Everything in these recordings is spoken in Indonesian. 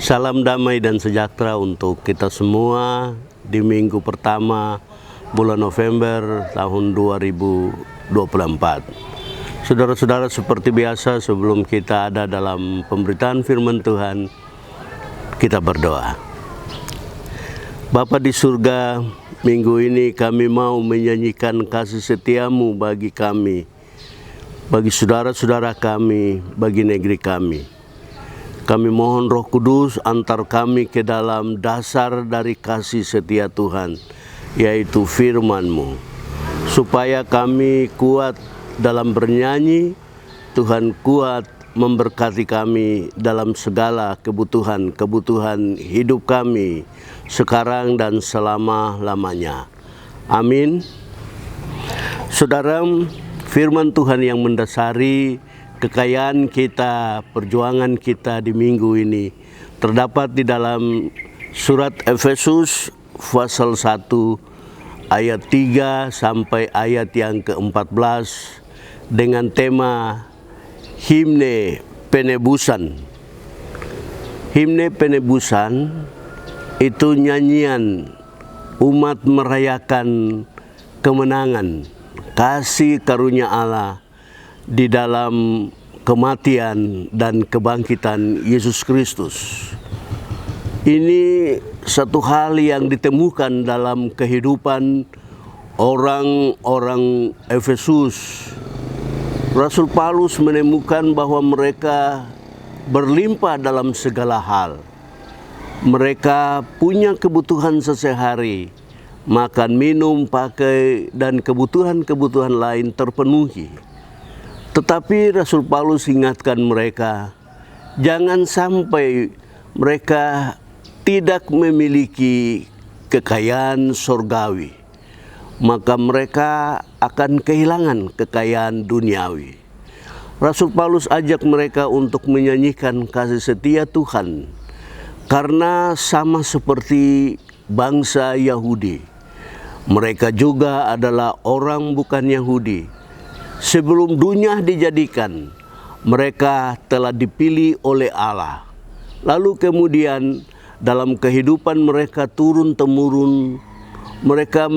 Salam damai dan sejahtera untuk kita semua di minggu pertama bulan November tahun 2024. Saudara-saudara, seperti biasa sebelum kita ada dalam pemberitaan firman Tuhan, kita berdoa. Bapa di surga, minggu ini kami mau menyanyikan kasih setiamu bagi kami, bagi saudara-saudara kami, bagi negeri kami. Kami mohon Roh Kudus antar kami ke dalam dasar dari kasih setia Tuhan, yaitu firman-Mu, supaya kami kuat dalam bernyanyi. Tuhan kuat memberkati kami dalam segala kebutuhan hidup kami sekarang dan selama-lamanya. Amin. Saudara, firman Tuhan yang mendasari kekayaan kita, perjuangan kita di minggu ini terdapat di dalam surat Efesus pasal 1 ayat 3 sampai ayat yang ke-14 dengan tema himne penebusan. Himne penebusan itu nyanyian umat merayakan kemenangan, kasih karunia Allah di dalam kematian dan kebangkitan Yesus Kristus. Ini satu hal yang ditemukan dalam kehidupan orang-orang Efesus. Rasul Paulus menemukan bahwa mereka berlimpah dalam segala hal. Mereka punya kebutuhan sehari-hari, makan, minum, pakai, dan kebutuhan-kebutuhan lain terpenuhi. Tetapi Rasul Paulus ingatkan mereka, jangan sampai mereka tidak memiliki kekayaan surgawi, maka mereka akan kehilangan kekayaan duniawi. Rasul Paulus ajak mereka untuk menyanyikan kasih setia Tuhan, karena sama seperti bangsa Yahudi, mereka juga adalah orang bukan Yahudi. Sebelum dunia dijadikan, mereka telah dipilih oleh Allah. Lalu kemudian dalam kehidupan mereka turun-temurun, mereka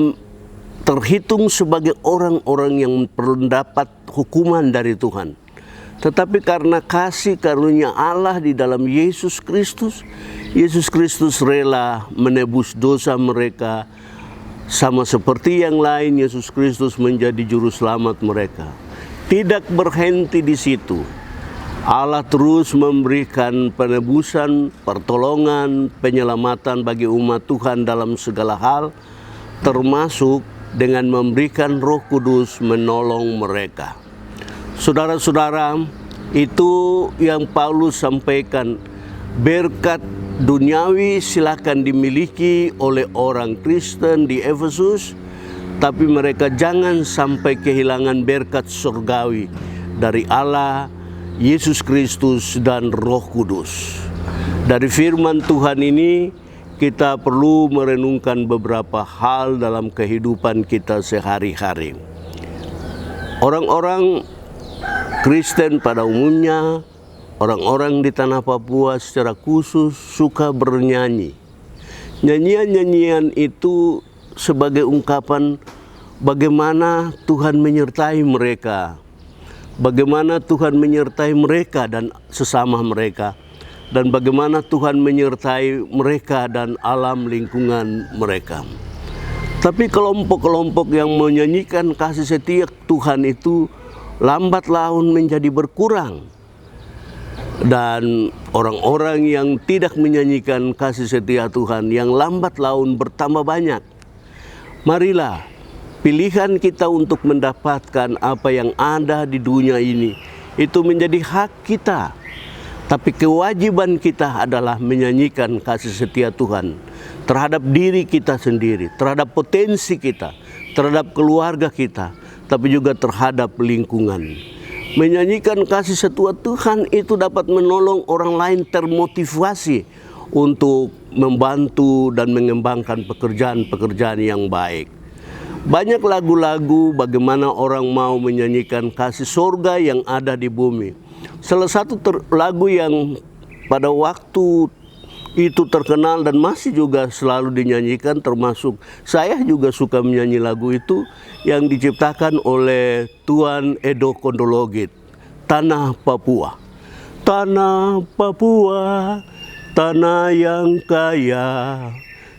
terhitung sebagai orang-orang yang mendapat hukuman dari Tuhan. Tetapi karena kasih karunia Allah di dalam Yesus Kristus, Yesus Kristus rela menebus dosa mereka. Sama seperti yang lain, Yesus Kristus menjadi juru selamat mereka. Tidak berhenti di situ. Allah terus memberikan penebusan, pertolongan, penyelamatan bagi umat Tuhan dalam segala hal, termasuk dengan memberikan Roh Kudus menolong mereka. Saudara-saudara, itu yang Paulus sampaikan. Berkat duniawi silakan dimiliki oleh orang Kristen di Efesus, tapi mereka jangan sampai kehilangan berkat surgawi dari Allah, Yesus Kristus, dan Roh Kudus. Dari firman Tuhan ini kita perlu merenungkan beberapa hal dalam kehidupan kita sehari-hari. Orang-orang Kristen pada umumnya, orang-orang di tanah Papua secara khusus suka bernyanyi. Nyanyian-nyanyian itu sebagai ungkapan bagaimana Tuhan menyertai mereka, bagaimana Tuhan menyertai mereka dan sesama mereka, dan bagaimana Tuhan menyertai mereka dan alam lingkungan mereka. Tapi kelompok-kelompok yang menyanyikan kasih setia Tuhan itu lambat laun menjadi berkurang. Dan orang-orang yang tidak menyanyikan kasih setia Tuhan yang lambat laun bertambah banyak. Marilah pilihan kita untuk mendapatkan apa yang ada di dunia ini itu menjadi hak kita. Tapi kewajiban kita adalah menyanyikan kasih setia Tuhan terhadap diri kita sendiri, terhadap potensi kita, terhadap keluarga kita, tapi juga terhadap lingkungan. Menyanyikan kasih setia Tuhan itu dapat menolong orang lain termotivasi untuk membantu dan mengembangkan pekerjaan-pekerjaan yang baik. Banyak lagu-lagu bagaimana orang mau menyanyikan kasih surga yang ada di bumi. Salah satu lagu yang pada waktu itu terkenal dan masih juga selalu dinyanyikan, termasuk saya juga suka menyanyi lagu itu yang diciptakan oleh Tuan Edo Kondologit, Tanah Papua. Tanah Papua, tanah yang kaya,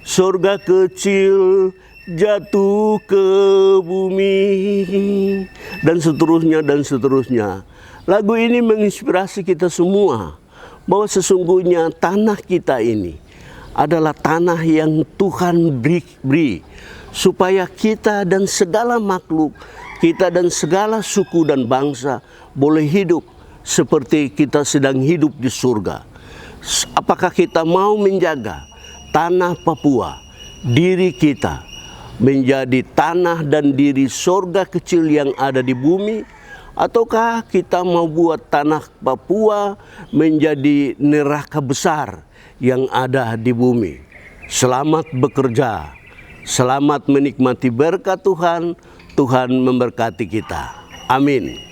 surga kecil jatuh ke bumi, dan seterusnya dan seterusnya. Lagu ini menginspirasi kita semua bahwa sesungguhnya tanah kita ini adalah tanah yang Tuhan beri supaya kita dan segala makhluk, kita dan segala suku dan bangsa boleh hidup seperti kita sedang hidup di surga. Apakah kita mau menjaga tanah Papua, diri kita menjadi tanah dan diri surga kecil yang ada di bumi, ataukah kita mau buat tanah Papua menjadi neraka besar yang ada di bumi? Selamat bekerja, selamat menikmati berkat Tuhan. Tuhan memberkati kita. Amin.